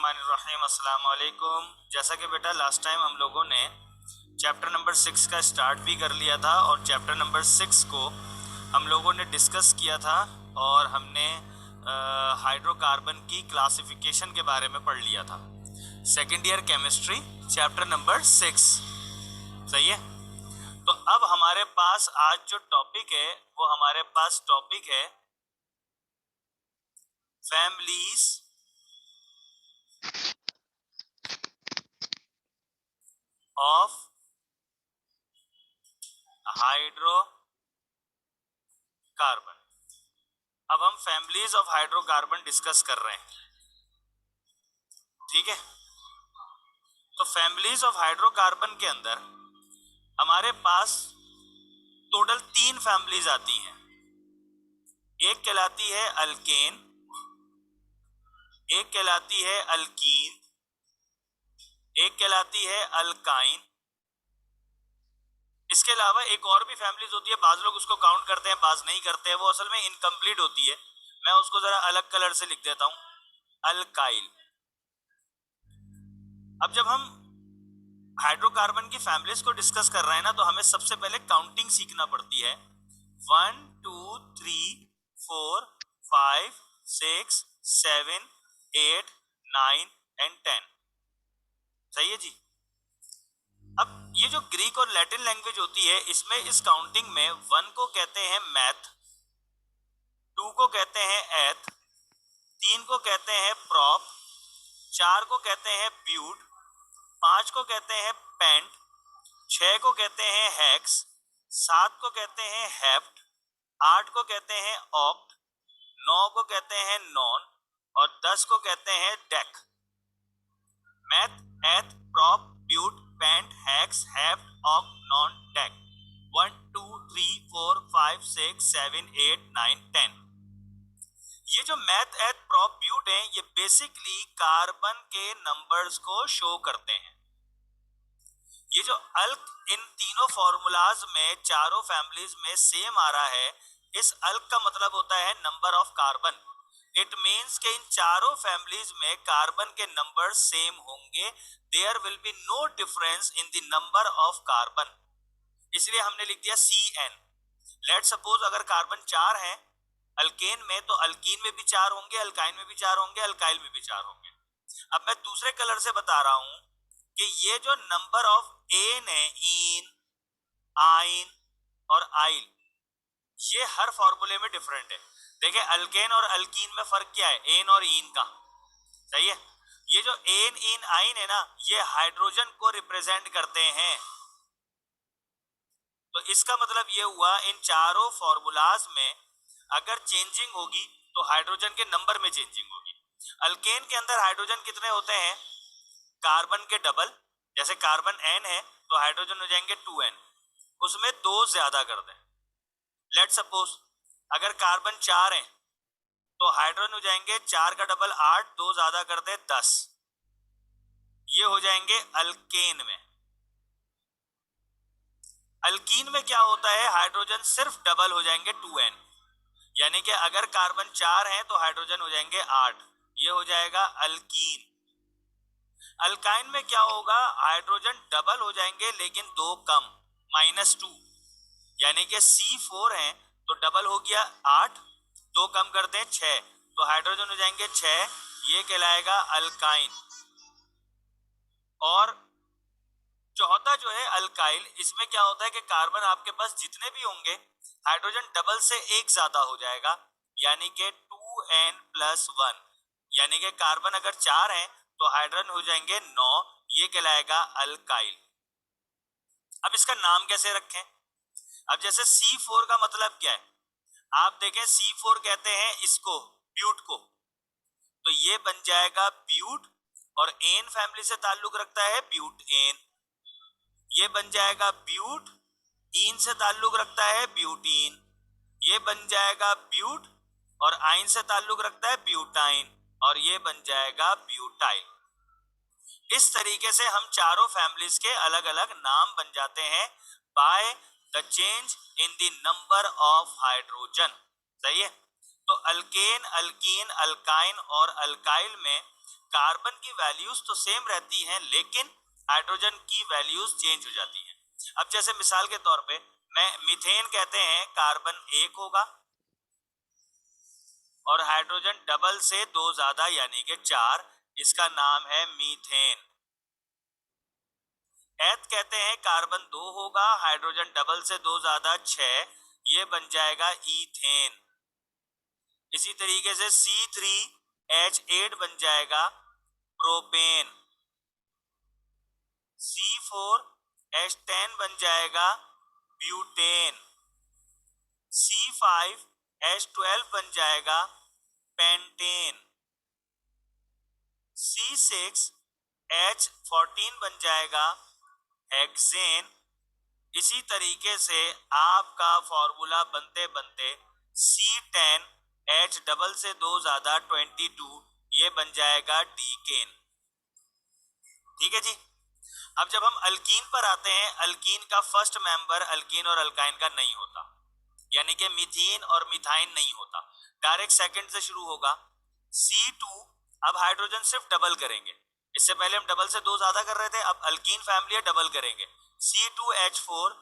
बिस्मिल्लाहिर्रहमानिर्रहीम। अस्सलाम वालेकुम। जैसा कि बेटा लास्ट टाइम हम लोगों ने चैप्टर नंबर 6 का स्टार्ट भी कर लिया था और चैप्टर नंबर 6 को हम लोगों ने डिस्कस किया था और हमने हाइड्रोकार्बन की क्लासिफिकेशन के बारे में पढ़ लिया था। Second year chemistry chapter number 6। सही है। तो अब हमारे पास आज जो टॉपिक है वो हमारे पास टॉपिक है फैमिलीज ऑफ हाइड्रोकार्बन। अब हम फैमिलीज ऑफ हाइड्रोकार्बन डिस्कस कर रहे हैं। ठीक है। तो फैमिलीज ऑफ हाइड्रोकार्बन के अंदर हमारे पास टोटल 3 फैमिलीज आती हैं। एक कहलाती है अल्केन, एक कहलाती है अल्कीन, एक कहलाती है अल्काइन। इसके अलावा एक और भी फैमिलीज होती है, बाज लोग उसको काउंट करते हैं, बाज नहीं करते हैं, वो असल में इनकम्प्लीट होती है। मैं उसको जरा अलग कलर से लिख देता हूं, अल्काइल। अब जब हम हाइड्रोकार्बन की फैमिलीज को डिस्कस कर रहे हैं ना, तो हमें सबसे पहले काउंटिंग सीखना पड़ती है। 1 2 3 4 5 6 7 8 9 एंड 10। सही है जी। अब ये जो ग्रीक और लैटिन लैंग्वेज होती है, इसमें इस काउंटिंग में 1 को कहते हैं मैथ, 2 को कहते हैं एथ, 3 को कहते हैं प्रॉप, 4 को कहते हैं ब्यूट, 5 को कहते हैं पेंट, 6 को कहते हैं हेक्स, 7 को कहते हैं हेप्ट, 8 को कहते हैं ऑक्ट, 9 को कहते हैं नॉन और 10 को कहते हैं dec. Meth, eth, prop, but, pent, hex, hept, oct, non, dec. 1 2 3 4 5 6 7 8 9 10। ये जो मैथ, एथ, प्रॉप, ब्यूट है, ये बेसिकली कार्बन के नंबर्स को शो करते हैं। ये जो अल्क इन तीनों फॉर्मूलाज में चारों फैमिलीज में सेम आ रहा है, इस अल्क का मतलब होता है number of carbon. It means कि इन चारों फैमिलीज में कार्बन के नंबर सेम होंगे। There will be no difference in the number of carbon, इसलिए हमने लिख दिया CN। लेट सपोज अगर कार्बन 4 है अल्केन में, तो अल्कीन में भी 4 होंगे, अल्काइन में भी 4 होंगे, अल्काइल में भी 4 होंगे। अब मैं दूसरे कलर से बता रहा हूं कि ये जो नंबर ऑफ एन है, इन, आइन और आइल, ये हर फॉर्मूले में डिफरेंट है। देखिए अल्केन और अल्कीन में फर्क क्या है, एन और इन का। सही है। ये जो एन, इन, आइन है ना, ये हाइड्रोजन को रिप्रेजेंट करते हैं। तो इसका मतलब ये हुआ इन चारों फॉर्मूलाज में अगर चेंजिंग होगी तो हाइड्रोजन के नंबर में चेंजिंग होगी। अल्केन के अंदर हाइड्रोजन कितने होते हैं, कार्बन के डबल। जैसे कार्बन N है तो हाइड्रोजन हो जाएंगे 2N, उसमें 2 ज्यादा कर दें। लेट सपोज अगर कार्बन 4 है तो हाइड्रोजन हो जाएंगे 4 का डबल 8, 2 ज्यादा कर दे 10। ये हो जाएंगे अल्केन में। अल्कीन में क्या होता है, हाइड्रोजन सिर्फ डबल हो जाएंगे 2N, यानी कि अगर कार्बन 4 है तो हाइड्रोजन हो जाएंगे 8। ये हो जाएगा अल्कीन। अल्काइन में क्या होगा, हाइड्रोजन डबल हो जाएंगे लेकिन 2 कम, -2, यानी कि C4 है तो डबल हो गया 8, 2 कम कर दें 6, तो हाइड्रोजन हो जाएंगे 6। ये कहलाएगा अल्काइन। और चौथा जो है अल्काइल, इसमें क्या होता है कि कार्बन आपके पास जितने भी होंगे हाइड्रोजन डबल से एक ज्यादा हो जाएगा, यानी कि 2N+1, यानी कि कार्बन अगर 4 है तो हाइड्रोजन हो जाएंगे 9। ये कहलाएगा अल्काइल। अब इसका नाम कैसे रखें। अब जैसे C4 का मतलब क्या है, आप देखें C4 कहते हैं इसको, ब्यूट को, तो ये बन जाएगा ब्यूट और एन फैमिली से ताल्लुक रखता है, ब्यूट एन। ये बन जाएगा ब्यूट, इन से ताल्लुक रखता है ब्यूटीन। ये बन जाएगा ब्यूट और आइन से ताल्लुक रखता है ब्यूटाइन, और ये बन जाएगा ब्यूटाइल। इस तरीके से हम चारों फैमिलीज के अलग अलग नाम बन जाते हैं by the change in the number of hydrogen. सही है। तो अल्केन, अल्कीन, अल्काइन और अल्काइल में कार्बन की वैल्यूज तो सेम रहती हैं, लेकिन हाइड्रोजन की वैल्यूज चेंज हो जाती हैं। अब जैसे मिसाल के तौर पे मैं मीथेन कहते हैं, कार्बन 1 होगा और हाइड्रोजन डबल से 2 ज्यादा यानी कि 4, इसका नाम है मीथेन। एथ कहते हैं कार्बन 2 होगा, हाइड्रोजन डबल से 2 ज्यादा 6, ये बन जाएगा ईथेन। इसी तरीके से C3H8 बन जाएगा प्रोपेन। C4H10 बन जाएगा ब्यूटेन। C5H12 बन जाएगा पेंटेन। C6H14 बन जाएगा हेक्सेन। इसी तरीके से आपका फॉर्मूला बनते बनते C10H डबल से 2 ज्यादा 22, ये बन जाएगा डीकेन। ठीक है जी। अब जब हम अल्कीन पर आते हैं, अल्कीन का फर्स्ट मेंबर अल्कीन और अल्काइन का नहीं होता, यानी कि मीथेन और मिथाइन नहीं होता, डायरेक्ट सेकंड से शुरू होगा C2। अब हाइड्रोजन सिर्फ डबल करेंगे, इससे पहले हम डबल से 2 ज्यादा कर रहे थे, अब अल्कीन फैमिली है, डबल करेंगे C2H4,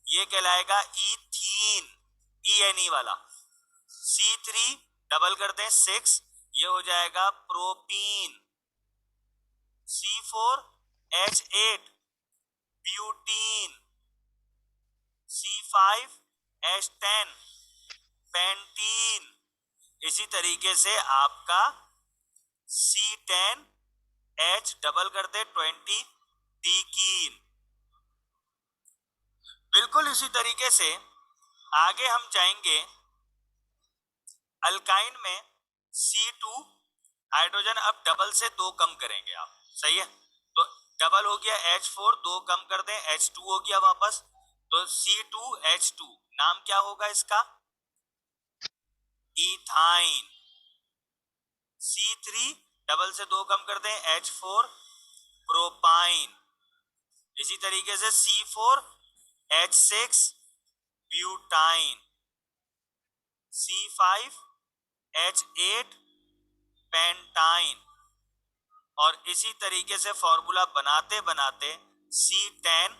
ये कहलाएगा इथीन, ENE वाला। C3 डबल करते हैं 6, ये हो जाएगा propene. C4H8 butene. C5H10 pentene. इसी तरीके से आपका C10H डबल करते 20 डीकीन। बिल्कुल इसी तरीके से आगे हम जाएंगे अल्काइन में C2, हाइड्रोजन अब डबल से 2 कम करेंगे आप, सही है, तो डबल हो गया H4, 2 कम कर दें H2 हो गया वापस, तो C2H2, नाम क्या होगा इसका, इथाइन। C3 डबल से 2 कम कर दें H4, प्रोपाइन। इसी तरीके से C4H6 ब्यूटाइन। C5H8 pentyne. और इसी तरीके से फॉर्मूला बनाते बनाते C10,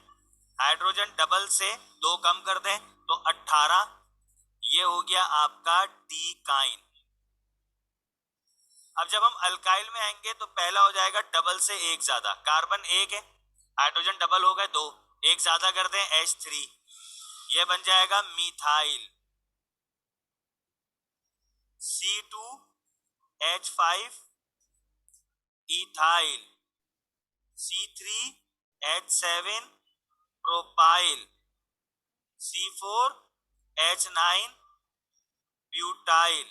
हाइड्रोजन डबल से 2 कम कर दें तो 18, ये हो गया आपका डीकाइन। अब जब हम अल्काइल में आएंगे तो पहला हो जाएगा डबल से 1 ज्यादा, कार्बन 1 है, हाइड्रोजन डबल हो गए 2, 1 ज्यादा कर दें H3, ये बन जाएगा methyl. C2H5 ethyl. C3H7 propyl. C4H9 butyl.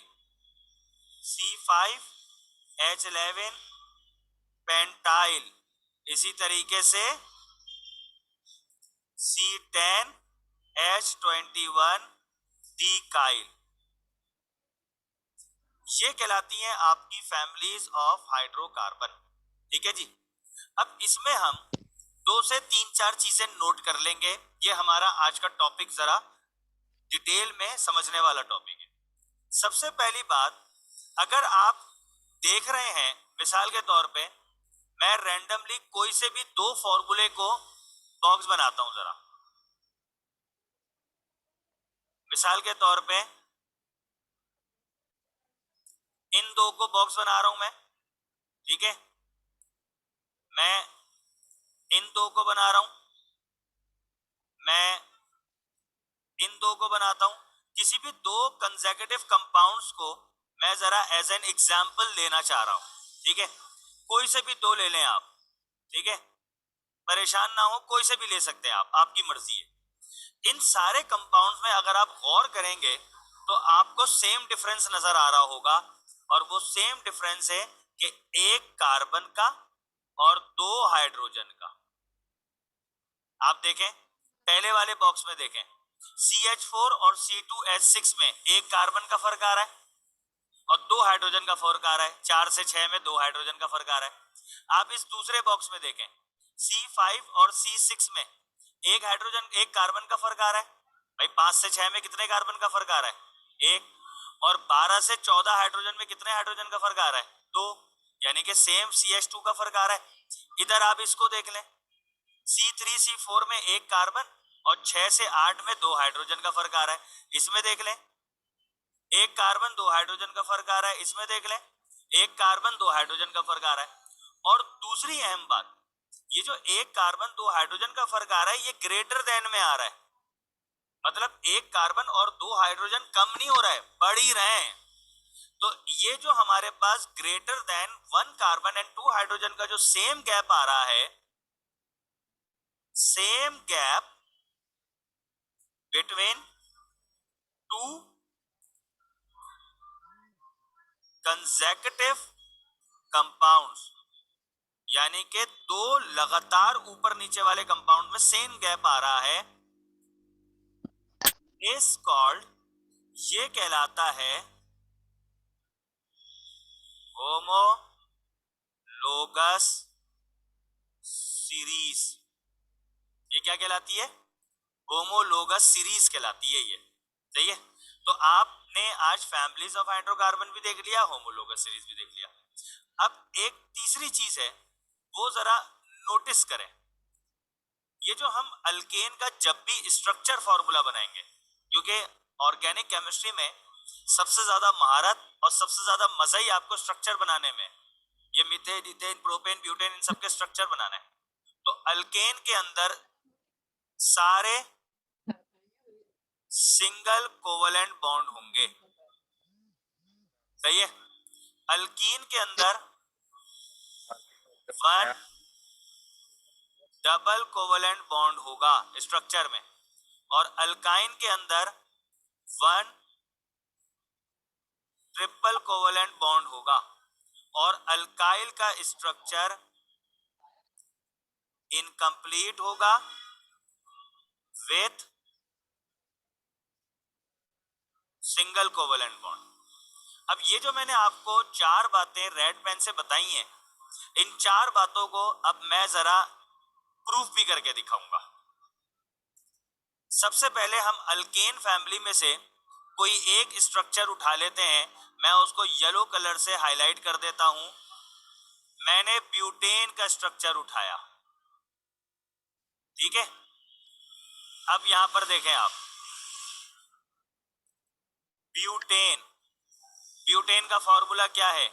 C5H11 pentyl. इसी तरीके से C10H21 डीकाइल। ये कहलाती हैं आपकी फैमिलीज ऑफ हाइड्रोकार्बन। ठीक है जी। अब इसमें हम 2 से 3-4 चीजें नोट कर लेंगे, ये हमारा आज का टॉपिक जरा डिटेल में समझने वाला टॉपिक है। सबसे पहली बात, अगर आप देख रहे हैं, मिसाल के तौर पे मैं रैंडमली कोई से भी 2 फॉर्मूले को बॉक्स बनाता हूं जरा, मिसाल के तौर पे इन 2 को बॉक्स बना रहा हूं मैं, ठीक है, मैं इन 2 को बना रहा हूं, मैं इन 2 को बनाता हूं। किसी भी 2 कंसेक्यूटिव कंपाउंड्स को मैं जरा एज एन एग्जांपल लेना चाह रहा हूं, ठीक है, कोई से भी 2 ले लें आप, ठीक है, परेशान ना हो, कोई से भी ले सकते हैं आप, आपकी मर्जी है। इन सारे कंपाउंड्स में अगर आप गौर करेंगे तो आपको सेम डिफरेंस नजर आ रहा होगा, और वो सेम डिफरेंस है कि 1 कार्बन का और 2 हाइड्रोजन का। आप देखें, पहले वाले बॉक्स में देखें, CH4 और C2H6 में 1 कार्बन का फर्क आ रहा है और 2 हाइड्रोजन का फर्क आ रहा है, 4 से 6 में 2 हाइड्रोजन का फर्क आ रहा है। आप इस दूसरे बॉक्स में देखें, C5 और C6 में 1 हाइड्रोजन 1 कार्बन का फर्क आ रहा है, भाई 5 से 6 में कितने कार्बन का फर्क आ रहा है, 1। और 12 से 14 हाइड्रोजन में कितने हाइड्रोजन का फर्क आ रहा है? 2, यानी कि सेम CH2 का फर्क आ रहा है। इधर आप इसको देख लें, C3C4 में एक कार्बन और 6 से 8 में 2 हाइड्रोजन का फर्क आ रहा है। इसमें देख लें, एक कार्बन 2 हाइड्रोजन का फर्क आ रहा है। इसमें देख लें, एक कार्बन 2 हाइड्रोजन का फर्क आ रहा है। और दूसरी अहम बात, ये जो एक कार्बन 2 हाइड्रोजन का फर्क आ रहा है, ये ग्रेटर देन में आ रहा है। मतलब एक कार्बन और 2 हाइड्रोजन कम नहीं हो रहा है, बढ़ ही रहे हैं। तो ये जो हमारे पास greater than 1 carbon and 2 hydrogen का जो सेम गैप आ रहा है, same gap between 2 consecutive compounds, यानी कि 2 लगातार ऊपर नीचे वाले कंपाउंड में सेम गैप आ रहा है, इज कॉल्ड, ये कहलाता है होमोलोगस सीरीज। ये क्या कहलाती है? होमोलोगस सीरीज कहलाती है ये। सही है। तो आपने आज फैमिलीज ऑफ हाइड्रोकार्बन भी देख लिया, होमोलोगस सीरीज भी देख लिया। अब एक तीसरी चीज है, वो जरा नोटिस करें। ये जो हम अल्केन का जब भी स्ट्रक्चर फॉर्मूला बनाएंगे, क्योंकि ऑर्गेनिक केमिस्ट्री में सबसे ज्यादा महारत और सबसे ज्यादा मजा ही आपको स्ट्रक्चर बनाने में, ये मीथेन, इथेन, प्रोपेन, ब्यूटेन, इन सबके स्ट्रक्चर बनाना है। तो अल्केन के अंदर सारे सिंगल कोवलेंट बॉन्ड होंगे। सही है। अल्कीन के अंदर 1 डबल कोवलेंट बॉन्ड होगा स्ट्रक्चर में, और अल्काइन के अंदर 1 ट्रिपल कोवलेंट बॉन्ड होगा। और अल्काइल का स्ट्रक्चर इनकम्प्लीट होगा विथ सिंगल कोवलेंट बॉन्ड। अब ये जो मैंने आपको 4 बातें रेड पेन से बताई हैं, इन 4 बातों को अब मैं जरा प्रूफ भी करके दिखाऊंगा। सबसे पहले हम अल्केन फैमिली में से कोई एक स्ट्रक्चर उठा लेते हैं, मैं उसको येलो कलर से हाईलाइट कर देता हूं। मैंने ब्यूटेन का स्ट्रक्चर उठाया, ठीक है। अब यहां पर देखें आप, ब्यूटेन, ब्यूटेन का फॉर्मूला क्या है?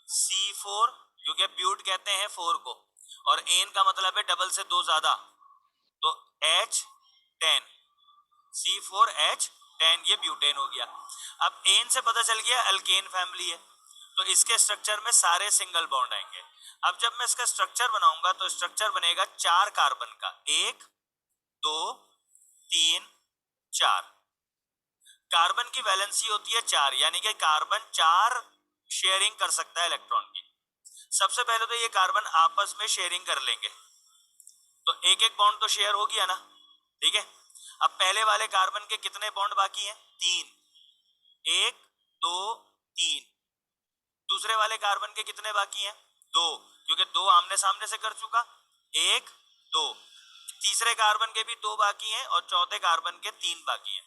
C4, क्योंकि ब्यूट कहते हैं 4 को, और एन का मतलब है डबल से 2 ज्यादा, तो H10, C4H10, ये ब्यूटेन हो गया। अब एन से पता चल गया अल्केन फैमिली है, तो इसके स्ट्रक्चर में सारे सिंगल बॉन्ड आएंगे। अब जब मैं इसका स्ट्रक्चर बनाऊंगा तो स्ट्रक्चर बनेगा 4 कार्बन का, 1 2 3 4। कार्बन की वैलेंसी होती है 4, यानी कि कार्बन 4 शेयरिंग कर सकता है इलेक्ट्रॉन की। सबसे पहले तो ये कार्बन आपस में शेयरिंग कर लेंगे, तो एक एक बॉन्ड तो शेयर हो गया ना, ठीक है। अब पहले वाले कार्बन के कितने बॉन्ड बाकी हैं? 3, 1 2 3। दूसरे वाले कार्बन के कितने बाकी हैं? 2, क्योंकि 2 आमने सामने से कर चुका, 1 2। तीसरे कार्बन के भी 2 बाकी हैं और चौथे कार्बन के 3 बाकी हैं।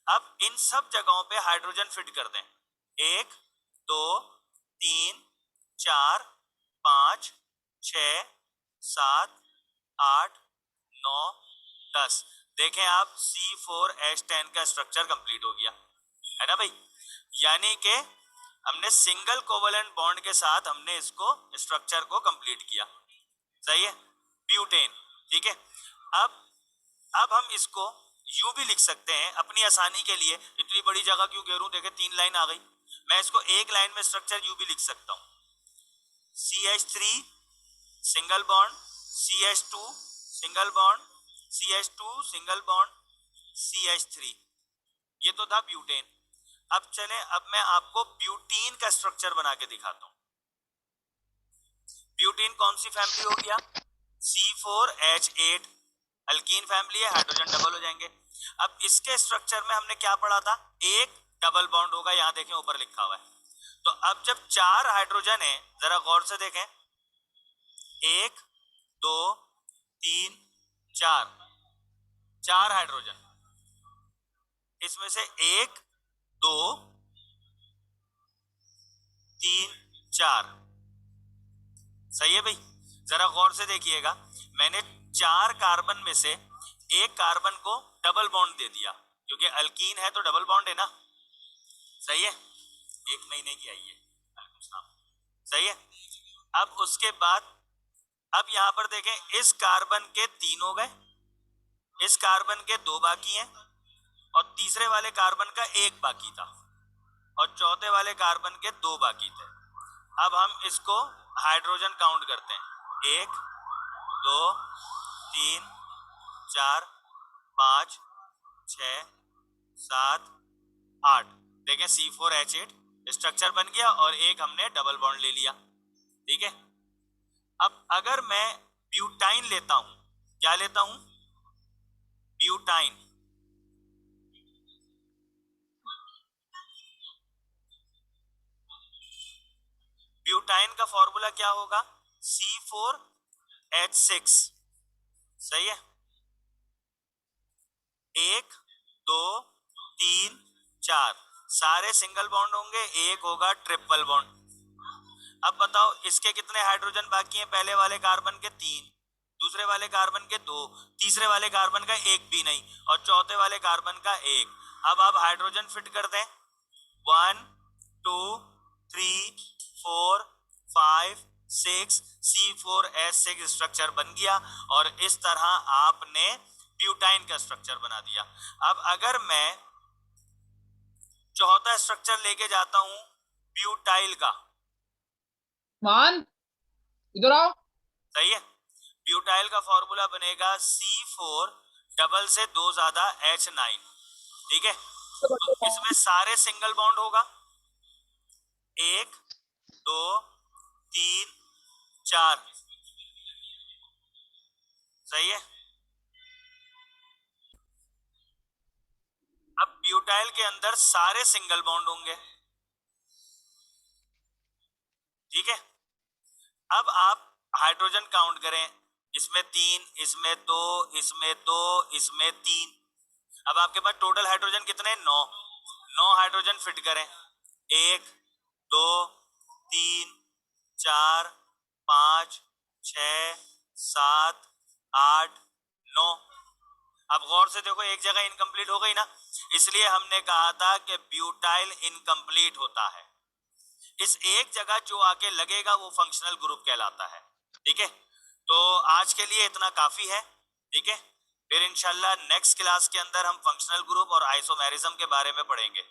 अब इन सब जगहों पे हाइड्रोजन फिट कर दें, 1 2 3 4 5 6 7 8 9 10। देखें आप, C4H10 का स्ट्रक्चर कंप्लीट हो गया है ना भाई। यानी कि हमने सिंगल कोवलेंट बॉन्ड के साथ हमने इसको स्ट्रक्चर को कंप्लीट किया। सही है, ब्यूटेन, ठीक है। अब हम इसको यूं भी लिख सकते हैं अपनी आसानी के लिए, इतनी बड़ी जगह क्यों घेरूं, देखे 3 लाइन आ गई। मैं इसको एक लाइन में स्ट्रक्चर यूं भी लिख सकता हूं, CH3 single bond, CH2 single bond, CH2 single bond, CH3। ये तो था ब्यूटेन। अब चलें, अब मैं आपको ब्यूटीन का स्ट्रक्चर बना के दिखाता हूं। ब्यूटीन कौन सी फैमिली हो गया? C4H8, अल्कीन फैमिली है, हाइड्रोजन डबल हो जाएंगे। अब इसके स्ट्रक्चर में हमने क्या पढ़ा था? एक डबल बॉन्ड होगा, यहां देखें ऊपर लिखा हुआ है। तो अब जब 4 हाइड्रोजन है, जरा गौर से देखें, 1 2 3 4, 4 हाइड्रोजन, इसमें से 1 2 4। सही है भाई, जरा गौर से देखिएगा, मैंने 4 कार्बन में से एक कार्बन को डबल बॉन्ड दे दिया, क्योंकि अल्कीन है तो डबल बॉन्ड है ना। सही है, 1 महीने की आई है। सही है। अब उसके बाद, अब यहां पर देखें, इस कार्बन के 3 हो गए, इस कार्बन के 2 बाकी हैं, और तीसरे वाले कार्बन का 1 बाकी था, और चौथे वाले कार्बन के 2 बाकी थे। अब हम इसको हाइड्रोजन काउंट करते हैं, 1 2 3 4 5 6 7 8। देखें C4H8 स्ट्रक्चर बन गया, और एक हमने डबल बॉन्ड ले लिया। ठीक है। अब अगर मैं ब्यूटाइन लेता हूं, क्या लेता हूं? ब्यूटाइन। ब्यूटाइन का फॉर्मूला क्या होगा? C4H6। सही है। 1 2 3 4 सारे सिंगल बॉन्ड होंगे, एक होगा ट्रिपल बॉन्ड। अब बताओ इसके कितने हाइड्रोजन बाकी हैं? पहले वाले कार्बन के 3, दूसरे वाले कार्बन के 2, तीसरे वाले कार्बन का 1 भी नहीं, और चौथे वाले कार्बन का 1। अब आप हाइड्रोजन फिट कर दें, 1 2 3 4 5 6, C4H6 स्ट्रक्चर बन गया, और इस तरह आपने ब्यूटाइन का स्ट्रक्चर बना दिया। अब अगर मैं चौथा स्ट्रक्चर लेके जाता हूं ब्यूटाइल का, मान इधर आओ। सही है, ब्यूटाइल का फॉर्मूला बनेगा C4 डबल से 2 ज्यादा H9। ठीक है, तो इसमें सारे सिंगल बॉन्ड होगा, 1 2 3 4। सही है। अब ब्यूटाइल के अंदर सारे सिंगल बॉन्ड होंगे। ठीक है। अब आप हाइड्रोजन काउंट करें, इसमें 3, इसमें 2, इसमें 2, इसमें 3। अब आपके पास टोटल हाइड्रोजन कितने? 9। 9 हाइड्रोजन फिट करें, 1 2 3 4 5 6 7 8 9। अब गौर से देखो, एक जगह इनकम्प्लीट हो गई ना, इसलिए हमने कहा था कि ब्यूटाइल इनकम्प्लीट होता है। इस एक जगह जो आके लगेगा वो फंक्शनल ग्रुप कहलाता है। ठीक है, तो आज के लिए इतना काफी है। ठीक है, फिर इंशाल्लाह नेक्स्ट क्लास के अंदर हम फंक्शनल ग्रुप और आइसोमेरिज्म के बारे में पढ़ेंगे।